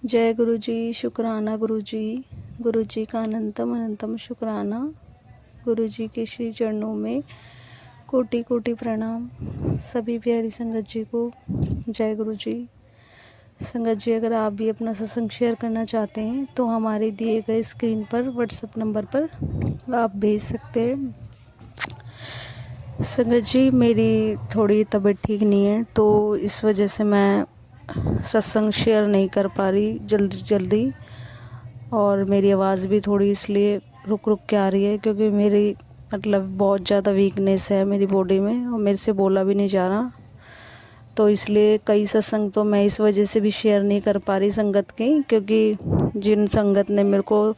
जय गुरु जी, शुक्राना गुरु जी। गुरु जी का अनंतम अनंतम शुक्राना। गुरु जी के श्री चरणों में कोटि कोटि प्रणाम। सभी प्यारी संगत जी को जय गुरु जी। संगत जी, अगर आप भी अपना सत्संग शेयर करना चाहते हैं तो हमारे दिए गए स्क्रीन पर व्हाट्सएप नंबर पर आप भेज सकते हैं। संगत जी, मेरी थोड़ी तबीयत ठीक नहीं है, तो इस वजह से मैं सत्संग शेयर नहीं कर पा रही जल्दी जल्दी, और मेरी आवाज़ भी थोड़ी इसलिए रुक रुक के आ रही है क्योंकि मेरी बहुत ज़्यादा वीकनेस है मेरी बॉडी में और मेरे से बोला भी नहीं जा रहा। तो इसलिए कई सत्संग तो मैं इस वजह से भी शेयर नहीं कर पा रही संगत की, क्योंकि जिन संगत ने मेरे को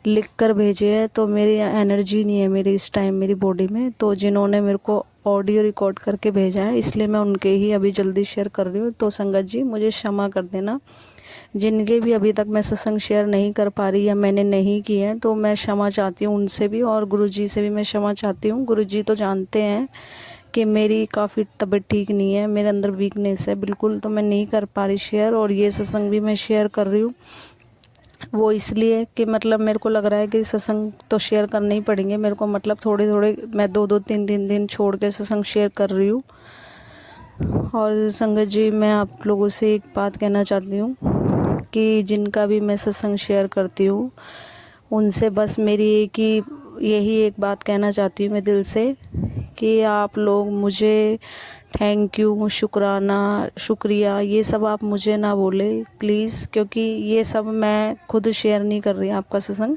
लिख कर भेजे हैं तो मेरी एनर्जी नहीं है मेरी इस टाइम मेरी बॉडी में, तो जिन्होंने मेरे को ऑडियो रिकॉर्ड करके भेजा है इसलिए मैं उनके ही अभी जल्दी शेयर कर रही हूँ। तो संगत जी, मुझे क्षमा कर देना। जिनके भी अभी तक मैं सत्संग शेयर नहीं कर पा रही या मैंने नहीं किए हैं तो मैं क्षमा चाहती हूँ उनसे भी, और गुरु जी से भी मैं क्षमा चाहती हूँ। गुरु जी तो जानते हैं कि मेरी काफ़ी तबीयत ठीक नहीं है, मेरे अंदर वीकनेस है बिल्कुल, तो मैं नहीं कर पा रही शेयर। और ये सत्संग भी मैं शेयर कर रही हूँ वो इसलिए कि मेरे को लग रहा है कि सत्संग तो शेयर करने ही पड़ेंगे मेरे को, थोड़े थोड़े मैं 2-2 3-3 दिन छोड़ के सत्संग शेयर कर रही हूँ। और संगत जी, मैं आप लोगों से एक बात कहना चाहती हूँ कि जिनका भी मैं सत्संग शेयर करती हूँ उनसे बस मेरी यही एक बात कहना चाहती हूँ मैं दिल से, कि आप लोग मुझे थैंक यू, शुक्राना, शुक्रिया ये सब आप मुझे ना बोले प्लीज़, क्योंकि ये सब मैं खुद शेयर नहीं कर रही आपका सत्संग।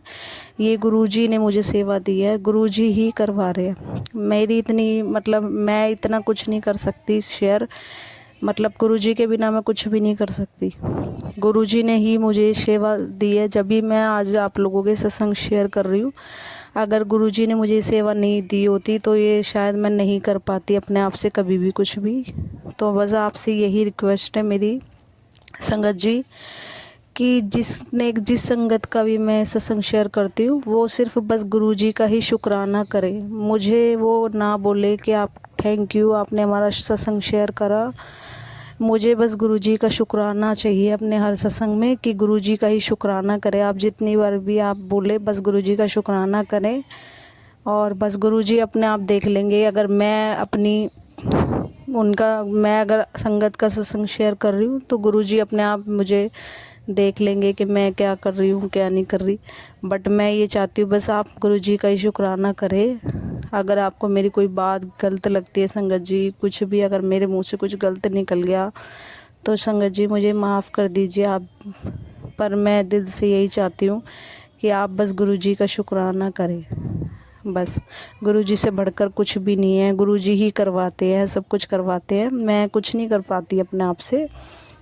ये गुरुजी ने मुझे सेवा दी है, गुरुजी ही करवा रहे हैं। मेरी इतनी मैं इतना कुछ नहीं कर सकती शेयर, गुरुजी के बिना मैं कुछ भी नहीं कर सकती। गुरुजी ने ही मुझे सेवा दी है, जब भी मैं आज आप लोगों के सत्संग शेयर कर रही हूँ। अगर गुरुजी ने मुझे सेवा नहीं दी होती तो ये शायद मैं नहीं कर पाती अपने आप से कभी भी कुछ भी। तो बस आपसे यही रिक्वेस्ट है मेरी संगत जी, कि जिस संगत का भी मैं सत्संग शेयर करती हूँ वो सिर्फ बस गुरुजी का ही शुक्राना करे, मुझे वो ना बोले कि आप थैंक यू आपने हमारा सत्संग शेयर करा। मुझे बस गुरुजी का शुक्राना चाहिए अपने हर सत्संग में, कि गुरुजी का ही शुक्राना करें। आप जितनी बार भी आप बोले बस गुरुजी का शुक्राना करें, और बस गुरुजी अपने आप देख लेंगे। अगर मैं अगर संगत का सत्संग शेयर कर रही हूँ तो गुरुजी अपने आप मुझे देख लेंगे कि मैं क्या कर रही हूँ क्या नहीं कर रही। बट मैं ये चाहती हूँ बस आप गुरुजी का ही शुक्राना करें। अगर आपको मेरी कोई बात गलत लगती है संगत जी, कुछ भी अगर मेरे मुंह से कुछ गलत निकल गया तो संगत जी मुझे माफ़ कर दीजिए आप। पर मैं दिल से यही चाहती हूँ कि आप बस गुरुजी का शुक्राना करें। बस गुरुजी से बढ़कर कुछ भी नहीं है, गुरुजी ही करवाते हैं, सब कुछ करवाते हैं, मैं कुछ नहीं कर पाती अपने आप से।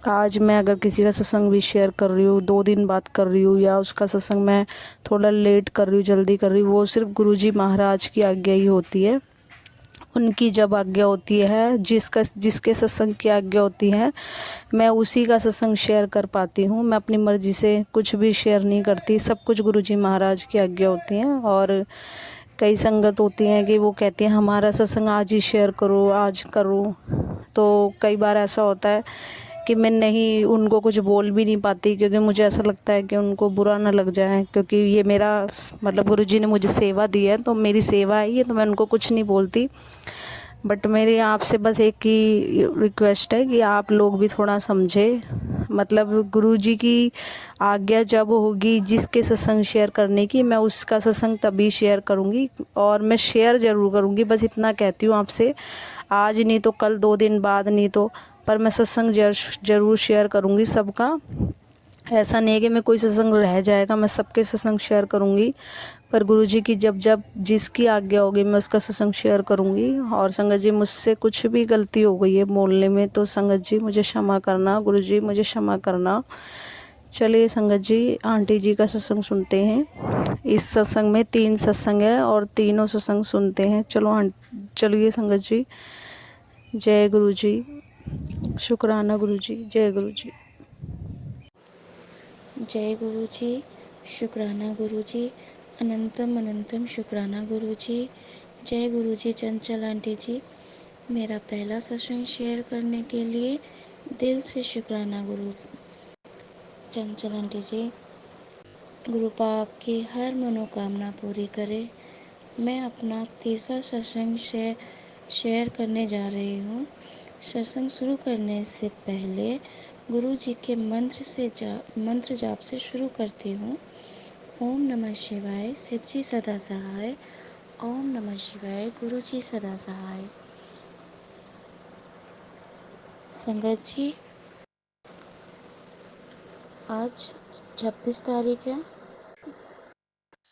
आज मैं अगर किसी का सत्संग भी शेयर कर रही हूँ 2 दिन बाद कर रही हूँ, या उसका सत्संग मैं थोड़ा लेट कर रही हूँ जल्दी कर रही हूँ, वो सिर्फ गुरुजी महाराज की आज्ञा ही होती है। उनकी जब आज्ञा होती है, जिसके सत्संग की आज्ञा होती है, मैं उसी का सत्संग शेयर कर पाती हूँ। मैं अपनी मर्ज़ी से कुछ भी शेयर नहीं करती, सब कुछ गुरुजी महाराज की आज्ञा होती है। और कई संगत होती हैं कि वो कहती हैं हमारा सत्संग आज ही शेयर करो, आज करो। तो कई बार ऐसा होता है कि मैं नहीं उनको कुछ बोल भी नहीं पाती, क्योंकि मुझे ऐसा लगता है कि उनको बुरा ना लग जाए, क्योंकि ये मेरा गुरुजी ने मुझे सेवा दी है तो मेरी सेवा है ये, तो मैं उनको कुछ नहीं बोलती। बट मेरी आपसे बस एक ही रिक्वेस्ट है कि आप लोग भी थोड़ा समझे। गुरुजी की आज्ञा जब होगी जिसके सत्संग शेयर करने की, मैं उसका सत्संग तभी शेयर करूँगी, और मैं शेयर ज़रूर करूँगी। बस इतना कहती हूँ आपसे, आज नहीं तो कल, 2 दिन बाद नहीं तो, पर मैं सत्संग ज़रूर शेयर करूँगी सबका। ऐसा नहीं है कि मैं कोई सत्संग रह जाएगा, मैं सबके सत्संग शेयर करूँगी। पर गुरुजी की जब जब जिसकी आज्ञा होगी मैं उसका सत्संग शेयर करूँगी। और संगत जी, मुझसे कुछ भी गलती हो गई है बोलने में तो संगत जी मुझे क्षमा करना, गुरुजी मुझे क्षमा करना। चलिए संगत जी, आंटी जी का सत्संग सुनते हैं। इस सत्संग में 3 सत्संग है और तीनों सत्संग सुनते हैं। चलिए संगत जी, जय गुरु जी, शुक्राना गुरु जी, जय गुरु जी। जय गुरु जी, शुक्राना गुरु जी, अनंतम अनंतम शुक्राना गुरु जी। जय गुरु जी। चंचल आंटी जी, मेरा पहला सत्संग शेयर करने के लिए दिल से शुक्राना गुरु। चंचल आंटी जी, गुरु पाक आपकी हर मनोकामना पूरी करे। मैं अपना तीसरा सत्संग शेयर करने जा रही हूँ। सत्संग शुरू करने से पहले गुरु जी के मंत्र जाप से शुरू करती हूँ। ओम नमः शिवाय, शिव जी सदा सहाय। ओम नमः शिवाय, गुरु जी सदा सहाय। संगत जी, आज 26 तारीख है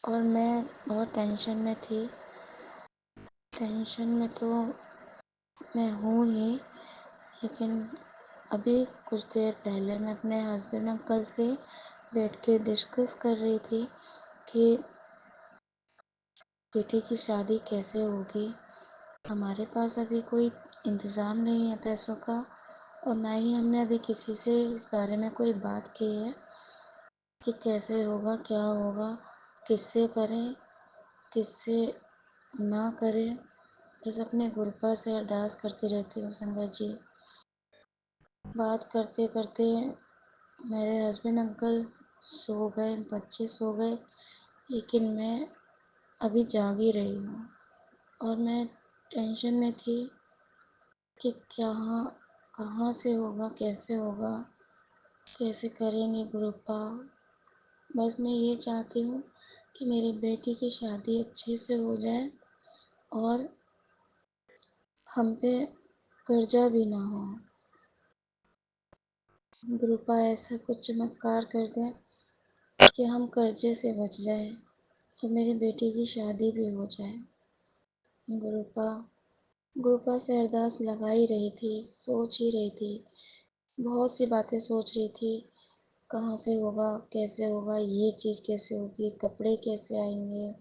और मैं बहुत टेंशन में थी। टेंशन में तो मैं हूँ ही, लेकिन अभी कुछ देर पहले मैं अपने हस्बैंड अंकल से बैठ के डिस्कस कर रही थी कि बेटी की शादी कैसे होगी। हमारे पास अभी कोई इंतज़ाम नहीं है पैसों का, और ना ही हमने अभी किसी से इस बारे में कोई बात की है कि कैसे होगा, क्या होगा, किससे करें, किससे ना करें। बस अपने गुरुपा से अरदास करती रहती हूँ संगत जी। बात करते करते मेरे हस्बैंड अंकल सो गए, बच्चे सो गए, लेकिन मैं अभी जाग ही रही हूँ और मैं टेंशन में थी कि क्या कहाँ से होगा, कैसे होगा, कैसे करेंगे गुरुपा। बस मैं ये चाहती हूँ कि मेरी बेटी की शादी अच्छे से हो जाए और हम पे कर्जा भी ना हो। गुरुपा ऐसा कुछ चमत्कार कर दें कि हम कर्जे से बच जाए और मेरी बेटी की शादी भी हो जाए। गुरुपा गुरुपा से अरदास लगा ही रही थी, सोच ही रही थी, बहुत सी बातें सोच रही थी। कहाँ से होगा, कैसे होगा, ये चीज़ कैसे होगी, कपड़े कैसे आएंगे,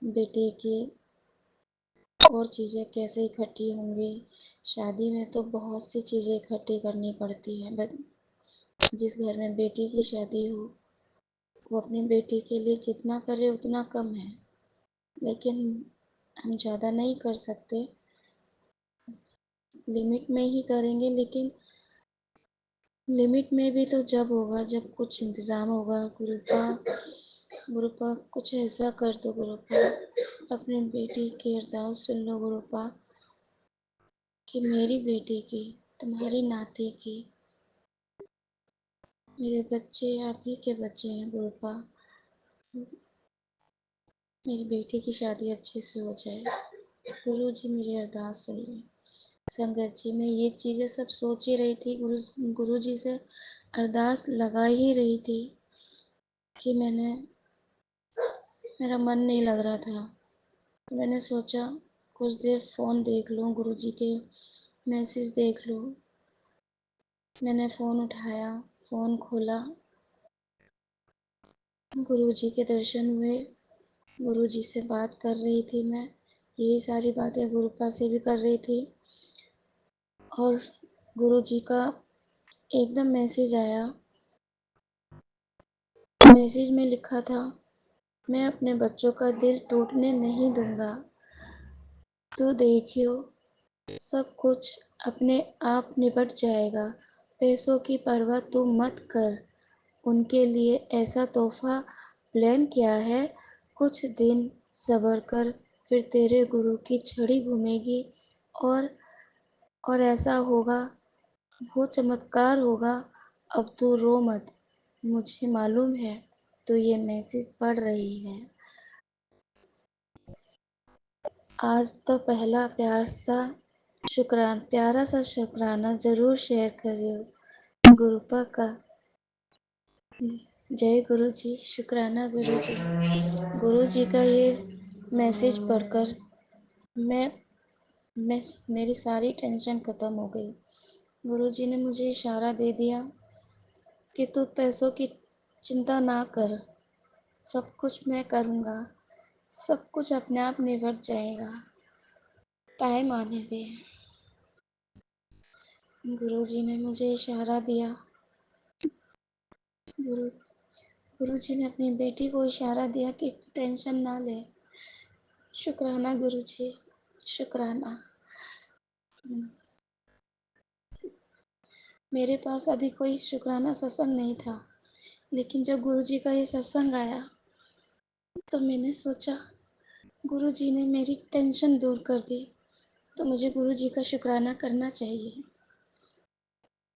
बेटी की और चीज़ें कैसे इकट्ठी होंगी। शादी में तो बहुत सी चीज़ें इकट्ठी करनी पड़ती हैं, बट जिस घर में बेटी की शादी हो वो अपनी बेटी के लिए जितना करे उतना कम है, लेकिन हम ज़्यादा नहीं कर सकते, लिमिट में ही करेंगे। लेकिन लिमिट में भी तो जब होगा जब कुछ इंतज़ाम होगा। गुरुपा कुछ ऐसा कर दो गुरुपा, अपनी बेटी की अरदास सुन लो गुरुपा, कि मेरी बेटी की, तुम्हारी नाती की, मेरे बच्चे आप ही के बच्चे हैं गुरुपा, मेरी बेटी की शादी अच्छे से हो जाए। गुरु जी मेरी अरदास सुन लें। संगत जी, मैं ये चीज़ें सब सोच ही रही थी, गुरु जी से अरदास लगा ही रही थी कि मेरा मन नहीं लग रहा था। तो मैंने सोचा कुछ देर फ़ोन देख लूँ, गुरु जी के मैसेज देख लूँ। मैंने फ़ोन उठाया, फ़ोन खोला, गुरु जी के दर्शन हुए, गुरु जी से बात कर रही थी मैं। यही सारी बातें गुरुपा से भी कर रही थी और गुरु जी का एकदम मैसेज आया। मैसेज में लिखा था, मैं अपने बच्चों का दिल टूटने नहीं दूंगा। तू देखियो, सब कुछ अपने आप निपट जाएगा। पैसों की परवाह तू मत कर। उनके लिए ऐसा तोहफा प्लान किया है। कुछ दिन सब्र कर, फिर तेरे गुरु की छड़ी घूमेगी और ऐसा होगा, वो चमत्कार होगा। अब तू रो मत, मुझे मालूम है तो ये मैसेज पढ़ रही है। आज तो पहला प्यारा सा शुक्राना ज़रूर शेयर करियो गुरुपा का। जय गुरु जी, शुक्राना गुरु जी। गुरु जी का ये मैसेज पढ़कर मैं मैं मेरी सारी टेंशन ख़त्म हो गई। गुरु जी ने मुझे इशारा दे दिया कि तू पैसों की चिंता ना कर, सब कुछ मैं करूँगा, सब कुछ अपने आप निपट जाएगा, टाइम आने दे। गुरु जी ने मुझे इशारा दिया। गुरु गुरु जी ने अपनी बेटी को इशारा दिया कि टेंशन ना ले। शुक्राना गुरु जी, शुक्राना। मेरे पास अभी कोई शुक्राना सत्संग नहीं था, लेकिन जब गुरुजी का ये सत्संग आया तो मैंने सोचा गुरुजी ने मेरी टेंशन दूर कर दी, तो मुझे गुरुजी का शुक्राना करना चाहिए।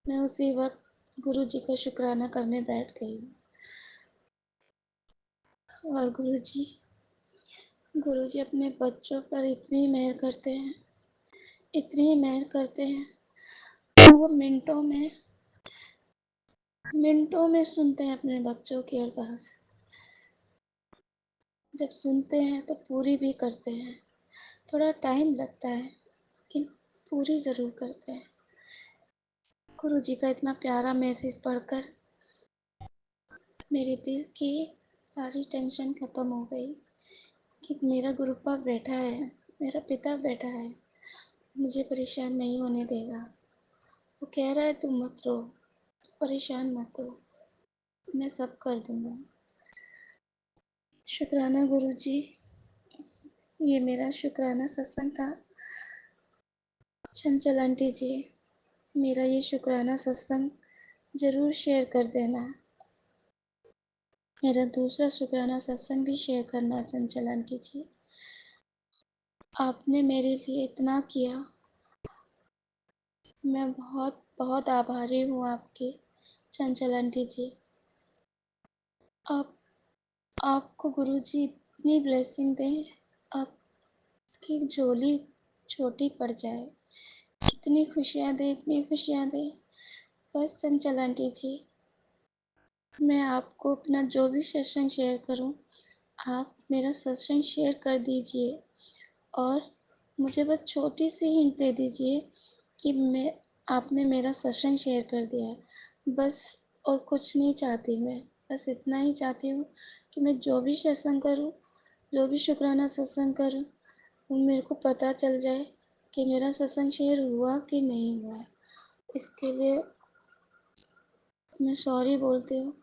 मैं उसी वक्त गुरुजी का शुक्राना करने बैठ गई और गुरुजी अपने बच्चों पर इतनी मेहर करते हैं, इतनी मेहर करते हैं। वो मिनटों में सुनते हैं अपने बच्चों की अरदास। जब सुनते हैं तो पूरी भी करते हैं। थोड़ा टाइम लगता है लेकिन पूरी ज़रूर करते हैं। गुरुजी का इतना प्यारा मैसेज पढ़कर मेरे दिल की सारी टेंशन ख़त्म हो गई कि मेरा गुरुपा बैठा है, मेरा पिता बैठा है, मुझे परेशान नहीं होने देगा। वो कह रहा है तुम मत रो, परेशान मत हो, मैं सब कर दूँगा। शुक्राना गुरुजी, ये मेरा शुक्राना सत्संग था। चंचल आंटी जी, मेरा ये शुक्राना सत्संग ज़रूर शेयर कर देना। मेरा दूसरा शुक्राना सत्संग भी शेयर करना चंचल आंटी जी। आपने मेरे लिए इतना किया, मैं बहुत बहुत आभारी हूँ आपकी चंचल आंटी जी। आप आपको गुरुजी इतनी ब्लेसिंग दें, आपकी झोली छोटी पड़ जाए, इतनी खुशियाँ दें, इतनी खुशियाँ दें। बस चंचल आंटी जी, मैं आपको अपना जो भी सत्संग शेयर करूं, आप मेरा सत्संग शेयर कर दीजिए और मुझे बस छोटी सी हिंट दे दीजिए कि आपने मेरा सत्संग शेयर कर दिया है। बस और कुछ नहीं चाहती मैं, बस इतना ही चाहती हूँ कि मैं जो भी सत्संग करूँ, जो भी शुक्राना सत्संग करूँ, वो मेरे को पता चल जाए कि मेरा सत्संग शेयर हुआ कि नहीं हुआ। इसके लिए मैं सॉरी बोलती हूँ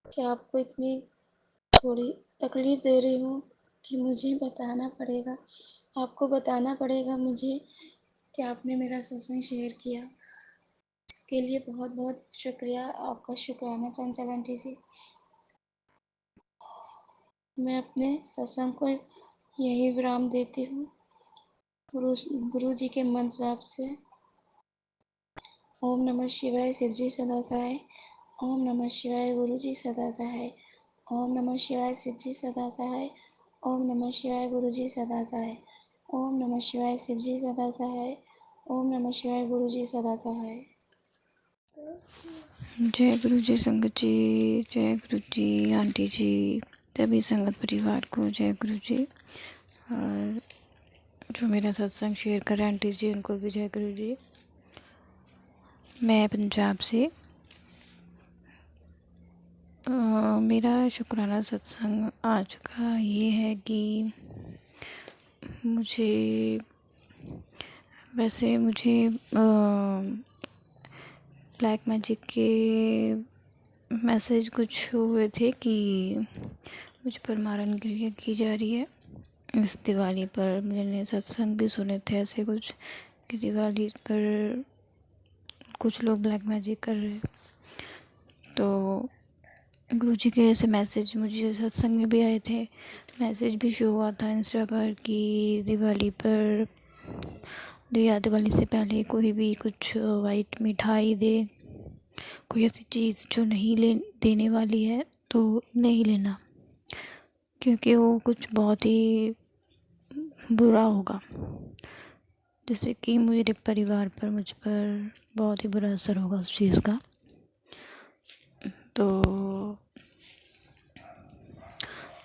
कि आपको इतनी थोड़ी तकलीफ़ दे रही हूँ कि मुझे बताना पड़ेगा, आपको बताना पड़ेगा मुझे कि आपने मेरा सत्संग शेयर किया। इसके लिए बहुत बहुत शुक्रिया, आपका शुक्राना चंचल आंटी जी। मैं अपने सत्संग को यही विराम देती हूँ गुरु जी के मंत्र जाप से। ओम नमः शिवाय शिव जी सदा सहाय। ओम नमः शिवाय गुरु जी सदा सहाय। ओम नमः शिवाय शिव जी सदा सहाय। ओम नमः शिवाय गुरु जी सदा सहाय। ओम नमः शिवाय शिव जी सदा सहाय। ओम नमः शिवाय गुरु जी सदा सहाय। जय गुरु जी संगत जी, जय गुरु जी आंटी जी, सभी संगत परिवार को जय गुरु जी। और जो मेरा सत्संग शेयर कर रहे हैं आंटी जी, उनको भी जय गुरु जी। मैं पंजाब से मेरा शुक्राना सत्संग आज का ये है कि मुझे ब्लैक मैजिक के मैसेज कुछ हुए थे कि मुझ पर मारन क्रिया की जा रही है इस दिवाली पर। मैंने सत्संग भी सुने थे ऐसे कुछ कि दिवाली पर कुछ लोग ब्लैक मैजिक कर रहे हैं। तो गुरुजी के ऐसे मैसेज मुझे सत्संग में भी आए थे, मैसेज भी शो हुआ था इंस्टा पर कि दिवाली से पहले कोई भी कुछ वाइट मिठाई दे, कोई ऐसी चीज़ जो नहीं देने वाली है तो नहीं लेना, क्योंकि वो कुछ बहुत ही बुरा होगा। जैसे कि मेरे परिवार पर, मुझ पर बहुत ही बुरा असर होगा उस चीज़ का। तो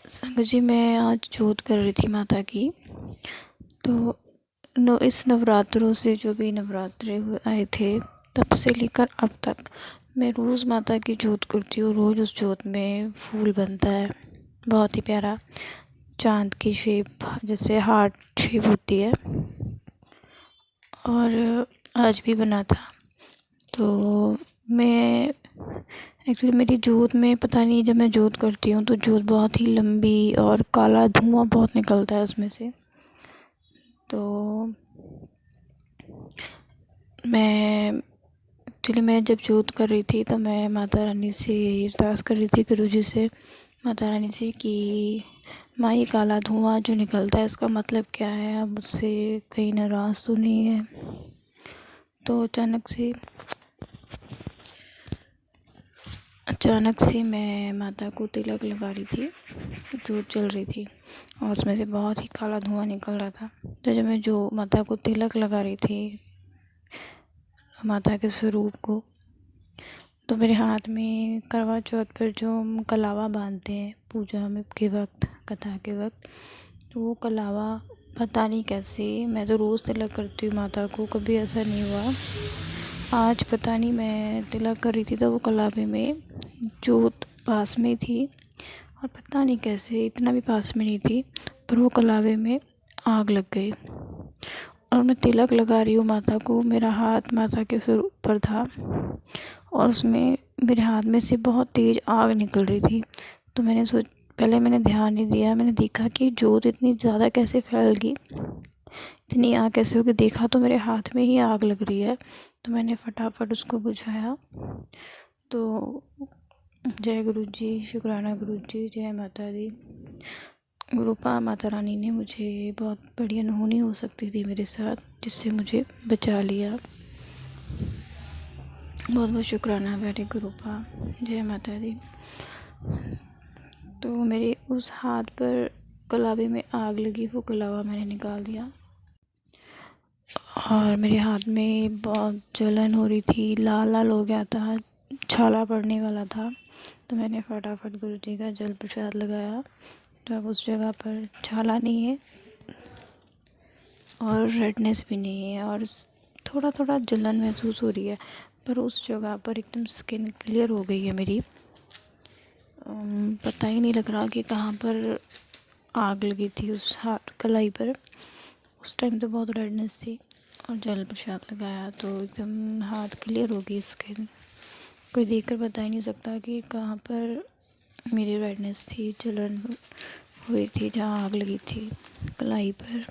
संगत जी, मैं आज जोत कर रही थी माता की। तो इस नवरात्रों से जो भी नवरात्रे आए थे तब से लेकर अब तक मैं रोज़ माता की जोत करती हूँ। रोज़ उस जोत में फूल बनता है, बहुत ही प्यारा, चांद की शेप, जैसे हार्ट शेप होती है, और आज भी बना था। तो मैं एक्चुअली मेरी जोत में पता नहीं, जब मैं जोत करती हूँ तो जोत बहुत ही लंबी और काला धुआं बहुत निकलता है उसमें से। तो मैं एक्चुअली मैं जब जोत कर रही थी तो मैं माता रानी से यही अरदास कर रही थी, गुरुजी से, माता रानी से, कि माँ ये काला धुआं जो निकलता है इसका मतलब क्या है, आप मुझसे कहीं नाराज़ तो नहीं है। तो अचानक से मैं माता को तिलक लगा रही थी, जोत जल रही थी और उसमें से बहुत ही काला धुआं निकल रहा था। तो जब मैं जो माता को तिलक लगा रही थी, माता के स्वरूप को, तो मेरे हाथ में करवा चौथ पर जो हम कलावा बांधते हैं पूजा में के वक्त, कथा के वक्त, तो वो कलावा पता नहीं कैसे, मैं तो रोज़ तिलक करती हूँ माता को, कभी ऐसा नहीं हुआ। आज पता नहीं मैं तिलक कर रही थी तो वो कलावे में जोत पास में थी और पता नहीं कैसे, इतना भी पास में नहीं थी, पर वो कलावे में आग लग गई और मैं तिलक लगा रही हूँ माता को, मेरा हाथ माता के सिर ऊपर था और उसमें मेरे हाथ में से बहुत तेज़ आग निकल रही थी। तो पहले मैंने ध्यान नहीं दिया, मैंने देखा कि जोत इतनी ज़्यादा कैसे फैल गई, इतनी आग कैसे होगी, देखा तो मेरे हाथ में ही आग लग रही है। तो मैंने फटाफट उसको बुझाया। तो जय गुरु जी, शुक्राना गुरु जी, जय माता दी। गुरुपा माता रानी ने मुझे, बहुत बड़ी अनहोनी हो सकती थी मेरे साथ, जिससे मुझे बचा लिया। बहुत बहुत शुक्राना मेरे गुरुपा, जय माता दी। तो मेरे उस हाथ पर कलावे में आग लगी, वो कलावा मैंने निकाल दिया और मेरे हाथ में बहुत जलन हो रही थी, लाल लाल हो गया था, छाला पड़ने वाला था। तो मैंने फटाफट गुरु जी का जल प्रसाद लगाया, तो अब उस जगह पर छाला नहीं है और रेडनेस भी नहीं है और थोड़ा थोड़ा जलन महसूस हो रही है, पर उस जगह पर एकदम स्किन क्लियर हो गई है मेरी। पता ही नहीं लग रहा कि कहाँ पर आग लगी थी उस हाथ कलाई पर। उस टाइम तो बहुत रेडनेस थी और जल प्रसाद लगाया तो एकदम हाथ क्लियर हो गई स्किन। कोई देखकर बता ही नहीं सकता कि कहाँ पर मेरी रेडनेस थी, जलन हुई थी, जहाँ आग लगी थी कलाई पर।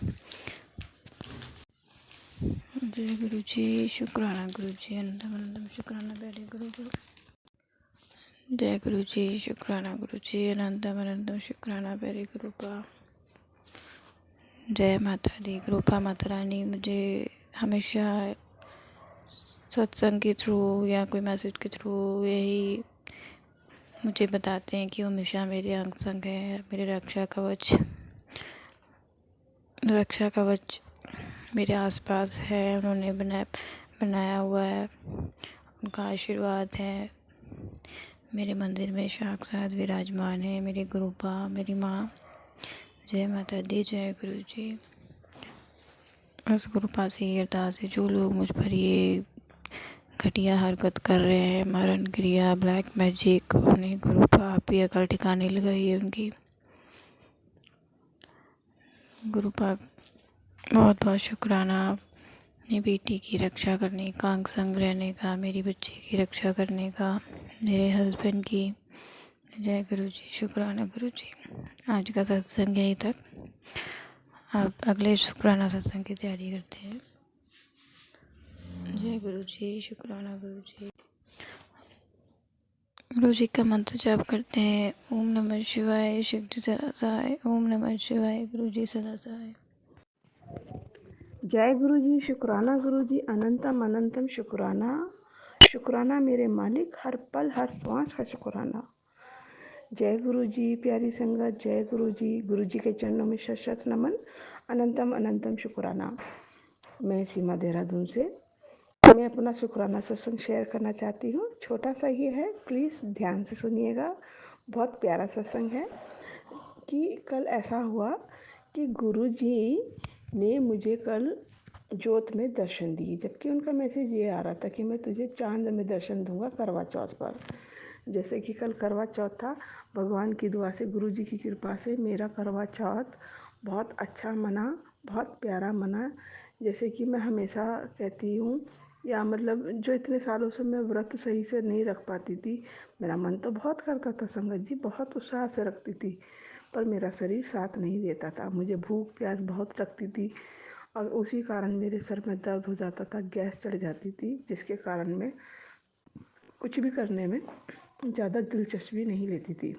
जय गुरु जी, शुक्राना गुरु जी, अनंतम अनंतम शुक्राना प्यारे गुरु गुरु। जय गुरु जी, शुक्राना गुरु जी, अनंतम अनंतम शुक्राना प्यारे गुरुपा। जय माता दी। गुरुपा माता रानी मुझे हमेशा सत्संग के थ्रू या कोई मैसेज के थ्रू यही मुझे बताते हैं कि वो हमेशा मेरे अंग संग है, मेरे रक्षा कवच मेरे आसपास है, उन्होंने बनाया हुआ है, उनका आशीर्वाद है, मेरे मंदिर में साक्षात विराजमान है मेरे गुरुपा, मेरी माँ। जय माता दी, जय गुरु जी। उस गुरुपा से ये अरदास है, जो लोग मुझ पर ये घटिया हरकत कर रहे हैं, मरण क्रिया, ब्लैक मैजिक, उन्हें गुरुपा आप ही अकल ठिकाने लगाइए उनकी। गुरुपा बहुत बहुत शुक्राना, अपनी बेटी की रक्षा करने का, अंग संग रहने का, मेरी बच्ची की रक्षा करने का, मेरे हस्बैंड की। जय गुरु जी, शुक्राना गुरु जी। आज का सत्संग यहीं तक, अब अगले शुक्राना सत्संग की तैयारी करते हैं। जय गुरु जी, शुक्राना गुरु जी। गुरु जी का मंत्र जाप करते हैं। ओम नमः शिवाय, शिव जी सदा सहाय। ओम नमः शिवाय, गुरु जी सदा सहाय। जय गुरु जी, शुक्राना गुरु जी, अनंतम अनंतम शुक्राना। शुक्राना मेरे मालिक, हर पल हर श्वास का शुक्राना। जय गुरु जी, प्यारी संगत, जय गुरु जी के चरणों में शत शत नमन, अनंतम अनंतम शुक्राना। मैं सीमा देहरादून से मैं अपना शुक्राना सत्संग शेयर करना चाहती हूँ। छोटा सा ही है, प्लीज़ ध्यान से सुनिएगा। बहुत प्यारा सत्संग है कि कल ऐसा हुआ कि गुरु जी ने मुझे कल जोत में दर्शन दिए, जबकि उनका मैसेज ये आ रहा था कि मैं तुझे चांद में दर्शन दूंगा करवा चौथ पर। जैसे कि कल करवा चौथ था, भगवान की दुआ से, गुरु जी की कृपा से मेरा करवा चौथ बहुत अच्छा मना, बहुत प्यारा मना। जैसे कि मैं हमेशा कहती हूँ, या मतलब जो इतने सालों से मैं व्रत सही से नहीं रख पाती थी, मेरा मन तो बहुत करता था संगत जी, बहुत उत्साह से रखती थी, पर मेरा शरीर साथ नहीं देता था। मुझे भूख प्यास बहुत लगती थी और उसी कारण मेरे सर में दर्द हो जाता था, गैस चढ़ जाती थी, जिसके कारण मैं कुछ भी करने में ज़्यादा दिलचस्पी नहीं लेती थी।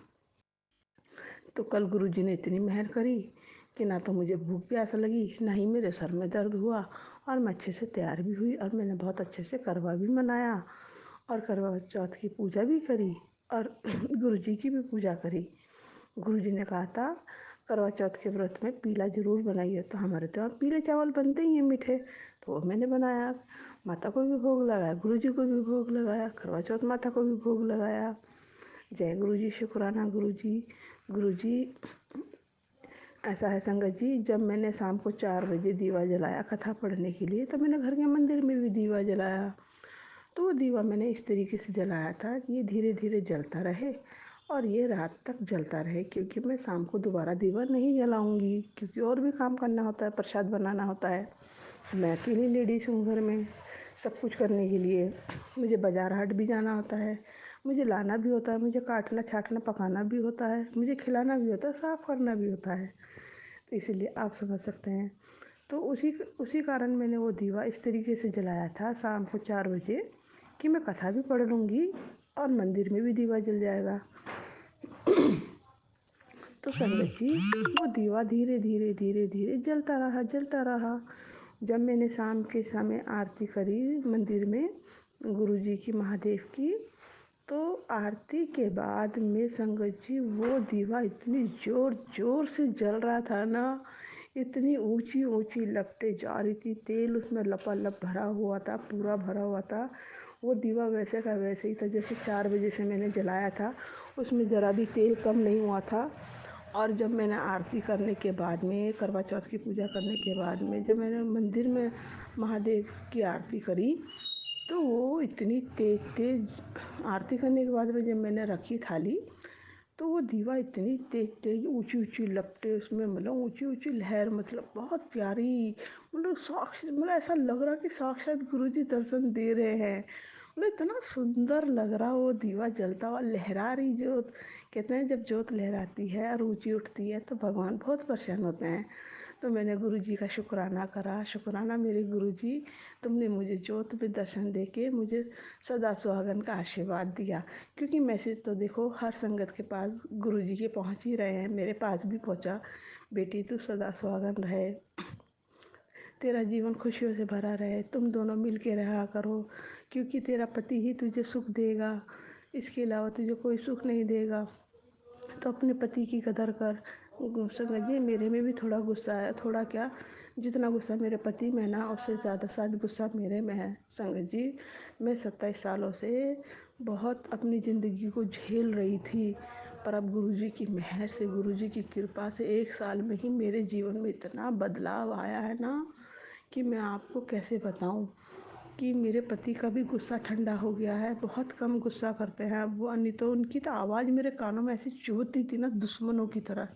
तो कल गुरुजी ने इतनी मेहर करी कि ना तो मुझे भूख प्यास लगी, ना ही मेरे सर में दर्द हुआ, और मैं अच्छे से तैयार भी हुई, और मैंने बहुत अच्छे से करवा भी मनाया और करवा चौथ की पूजा भी करी और गुरुजी की भी पूजा करी। गुरुजी ने कहा था करवा चौथ के व्रत में पीला जरूर बनाइए, तो हमारे तो यहाँ पीले चावल बनते ही हैं मीठे, तो वो मैंने बनाया। माता को भी भोग लगाया, गुरुजी को भी भोग लगाया, करवा चौथ माता को भी भोग लगाया। जय गुरुजी, शुक्राना गुरुजी। गुरुजी ऐसा है संगत जी, जब मैंने शाम को 4 बजे दीवा जलाया कथा पढ़ने के लिए, तो मैंने घर के मंदिर में भी दीवा जलाया। तो वो दीवा मैंने इस तरीके से जलाया था कि ये धीरे धीरे जलता रहे और ये रात तक जलता रहे, क्योंकि मैं शाम को दोबारा दीवा नहीं जलाऊंगी, क्योंकि और भी काम करना होता है, प्रसाद बनाना होता है। मैं अकेली लेडीज हूँ घर में, सब कुछ करने के लिए मुझे बाजार हाट भी जाना होता है, मुझे लाना भी होता है, मुझे काटना छाटना पकाना भी होता है, मुझे खिलाना भी होता है, साफ़ करना भी होता है। तो इसीलिए आप समझ सकते हैं। तो उसी कारण मैंने वो दीवा इस तरीके से जलाया था शाम को 4 बजे कि मैं कथा भी पढ़ लूँगी और मंदिर में भी दीवा जल जाएगा। तो संगत जी वो दीवा धीरे धीरे धीरे धीरे जलता रहा जलता रहा। जब मैंने शाम के समय आरती करी मंदिर में गुरुजी की, महादेव की, तो आरती के बाद में संगत जी वो दीवा इतनी जोर जोर से जल रहा था ना, इतनी ऊंची ऊंची लपटें जा रही थी, तेल उसमें लपालप भरा हुआ था, पूरा भरा हुआ था। वो दीवा वैसे का वैसे ही था जैसे 4 बजे से मैंने जलाया था, उसमें ज़रा भी तेल कम नहीं हुआ था। और जब मैंने आरती करने के बाद में, करवा चौथ की पूजा करने के बाद में, जब मैंने मंदिर में महादेव की आरती करी, तो वो इतनी तेज तेज आरती करने के बाद में जब मैंने रखी थाली, तो वो दीवा इतनी तेज तेज ऊंची ऊंची लपटें उसमें, मतलब ऊंची ऊंची लहर, मतलब बहुत प्यारी, मतलब साक्षात, मतलब ऐसा लग रहा कि साक्षात गुरुजी दर्शन दे रहे हैं। मतलब इतना सुंदर लग रहा वो दीवा जलता हुआ, लहरा रही ज्योत। कहते हैं जब ज्योत लहराती है और ऊंची उठती है तो भगवान बहुत प्रसन्न होते हैं। तो मैंने गुरुजी का शुक्राना करा, शुक्राना मेरे गुरुजी, तुमने मुझे ज्योत में दर्शन दे के मुझे सदा सुहागन का आशीर्वाद दिया। क्योंकि मैसेज तो देखो हर संगत के पास गुरुजी के पहुंच ही रहे हैं, मेरे पास भी पहुंचा। बेटी तू सदा सुहागन रहे, तेरा जीवन खुशियों से भरा रहे, तुम दोनों मिल के रहा करो, क्योंकि तेरा पति ही तुझे सुख देगा, इसके अलावा तुझे कोई सुख नहीं देगा। तो अपने पति की कदर कर। संगत जी मेरे में भी थोड़ा गुस्सा है, थोड़ा क्या, जितना गुस्सा मेरे पति में ना, उससे ज़्यादा शायद गुस्सा मेरे में है। संगत जी मैं 27 सालों से बहुत अपनी ज़िंदगी को झेल रही थी, पर अब गुरुजी की मेहर से, गुरुजी की कृपा से 1 साल में ही मेरे जीवन में इतना बदलाव आया है ना कि मैं आपको कैसे बताऊं। कि मेरे पति का भी गुस्सा ठंडा हो गया है, बहुत कम गुस्सा करते हैं अब वो, नहीं तो उनकी तो आवाज़ मेरे कानों में ऐसी चुभती थी ना, दुश्मनों की तरह।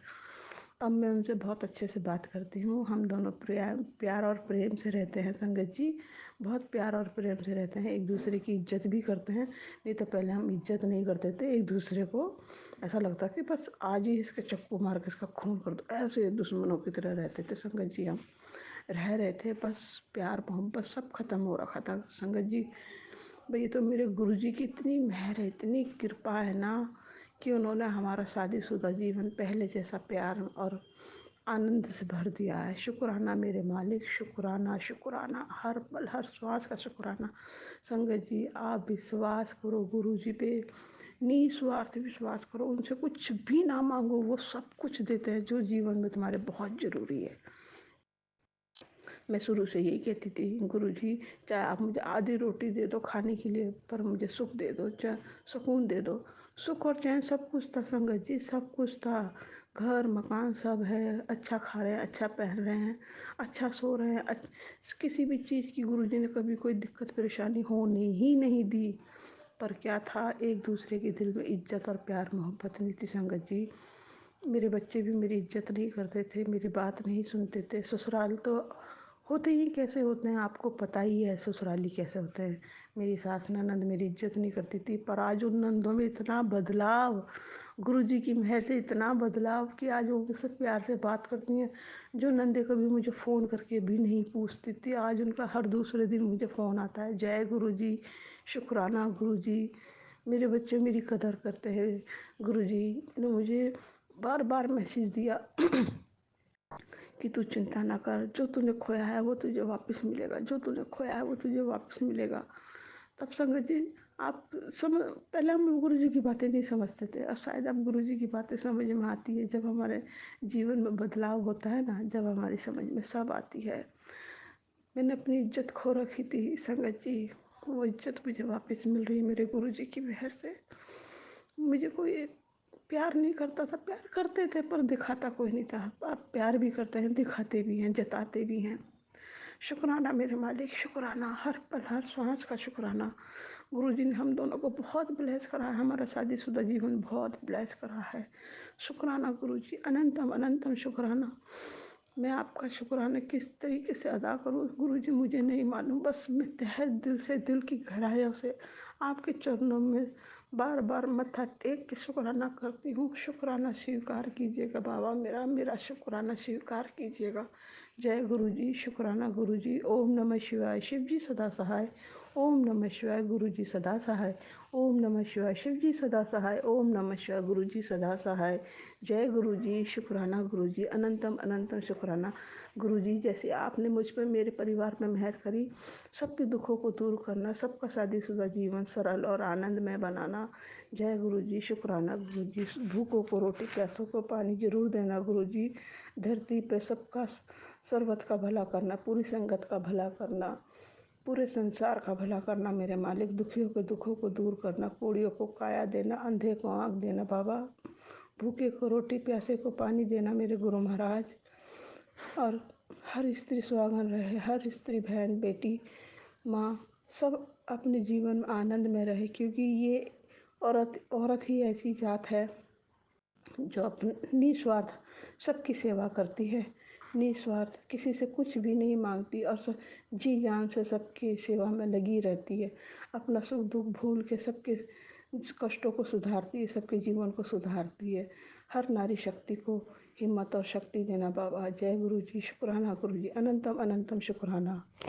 अब मैं उनसे बहुत अच्छे से बात करती हूँ, हम दोनों प्यार और प्रेम से रहते हैं संगत जी, बहुत प्यार और प्रेम से रहते हैं, एक दूसरे की इज्जत भी करते हैं। नहीं तो पहले हम इज्जत नहीं करते थे एक दूसरे को, ऐसा लगता कि बस आज ही इसके चक्कू मार के इसका खून कर दो, ऐसे दुश्मनों की तरह रहते थे संगत जी। हम रह रहे थे, बस प्यार मोहब्बत सब खत्म हो रखा था संगत जी। भाई तो मेरे गुरुजी की इतनी मेहर है, इतनी कृपा है ना, कि उन्होंने हमारा शादीशुदा जीवन पहले जैसा प्यार और आनंद से भर दिया है। शुक्राना मेरे मालिक, शुक्राना शुक्राना, हर पल हर श्वास का शुक्राना। संगत जी आप विश्वास करो गुरुजी पे, निस्वार्थ विश्वास करो, उनसे कुछ भी ना मांगो, वो सब कुछ देते हैं जो जीवन में तुम्हारे बहुत ज़रूरी है। मैं शुरू से यही कहती थी, गुरुजी चाहे आप मुझे आधी रोटी दे दो खाने के लिए, पर मुझे सुख दे दो, चाहे सुकून दे दो। सुख और चैन सब कुछ था संगत जी, सब कुछ था, घर मकान सब है, अच्छा खा रहे हैं, अच्छा पहन रहे हैं, अच्छा सो रहे हैं, किसी भी चीज़ की गुरुजी ने कभी कोई दिक्कत परेशानी होने ही नहीं दी। पर क्या था, एक दूसरे के दिल में इज्जत और प्यार मोहब्बत नहीं थी संगत जी। मेरे बच्चे भी मेरी इज्जत नहीं करते थे, मेरी बात नहीं सुनते थे। ससुराल तो होते ही कैसे होते हैं, आपको पता ही है ससुराली कैसे होते हैं। मेरी सास ननद मेरी इज्जत नहीं करती थी, पर आज उन नंदों में इतना बदलाव, गुरुजी की मेहर से इतना बदलाव कि आज वो मुझसे प्यार से बात करती हैं। जो नंदे कभी मुझे फ़ोन करके भी नहीं पूछती थी, आज उनका हर दूसरे दिन मुझे फ़ोन आता है। जय गुरुजी, शुक्राना गुरुजी, मेरे बच्चे मेरी कदर करते हैं। गुरुजी ने मुझे बार बार मैसेज दिया कि तू चिंता ना कर, जो तूने खोया है वो तुझे वापस मिलेगा, जो तूने खोया है वो तुझे वापस मिलेगा। तब संगत जी आप समझ, पहले हम गुरुजी की बातें नहीं समझते थे, अब शायद अब गुरुजी की बातें समझ में आती है। जब हमारे जीवन में बदलाव होता है ना, जब हमारी समझ में सब आती है। मैंने अपनी इज्जत खो रखी थी संगत जी, वो इज्जत मुझे वापस मिल रही है मेरे गुरुजी की मेहर से। मुझे कोई प्यार नहीं करता था, प्यार करते थे पर दिखाता कोई नहीं था। आप प्यार भी करते हैं, दिखाते भी हैं, जताते भी हैं। शुक्राना मेरे मालिक, शुक्राना, हर पल हर सांस का शुक्राना। गुरुजी ने हम दोनों को बहुत ब्लेस करा है, हमारा शादीशुदा जीवन बहुत ब्लेस करा है। शुक्राना गुरुजी, अनंतम अनंतम शुक्राना। मैं आपका शुक्राना किस तरीके से अदा करूँ गुरुजी, मुझे नहीं मालूम। बस मैं तहे दिल से, दिल की गहराइयों से आपके चरणों में बार बार मत्था टेक के शुक्राना करती हूँ। शुक्राना स्वीकार कीजिएगा बाबा, मेरा मेरा शुक्राना स्वीकार कीजिएगा। जय गुरुजी, शुक्राना गुरुजी। ओम नमः शिवाय, शिव जी सदा सहाय। ओम नमः शिवाय, गुरुजी सदा सहाय। ओम नमः शिवाय, शिव जी सदा सहाय। ओम नमः शिवाय, गुरुजी सदा सहाय। जय गुरुजी, शुक्राना गुरुजी, अनंतम अनंतम शुक्राना। गुरुजी जैसे आपने मुझ पर, मेरे परिवार में मेहर करी, सबके दुखों को दूर करना, सबका शादीशुदा जीवन सरल और आनंदमय बनाना। जय गुरुजी, शुक्राना गुरुजी। भूखों को रोटी, प्यासों को पानी जरूर देना गुरुजी। धरती पे सबका सर्वत का भला करना, पूरी संगत का भला करना, पूरे संसार का भला करना मेरे मालिक। दुखियों के दुखों को दूर करना, कोढ़ियों को काया देना, अंधे को आँख देना बाबा। भूखे को रोटी, प्यासे को पानी देना मेरे गुरु महाराज। और हर स्त्री सुहागन रहे, हर स्त्री बहन बेटी माँ सब अपने जीवन में आनंद में रहे, क्योंकि ये औरत ही ऐसी जात है जो अपनी निस्वार्थ सबकी सेवा करती है, निस्वार्थ किसी से कुछ भी नहीं मांगती और जी जान से सबकी सेवा में लगी रहती है। अपना सुख दुख भूल के सबके कष्टों को सुधारती है, सबके जीवन को सुधारती है। हर नारी शक्ति को हिम्मत और शक्ति देना बाबा। जय गुरु जी, शुक्राना गुरु जी, अनंतम अनंतम शुक्राना।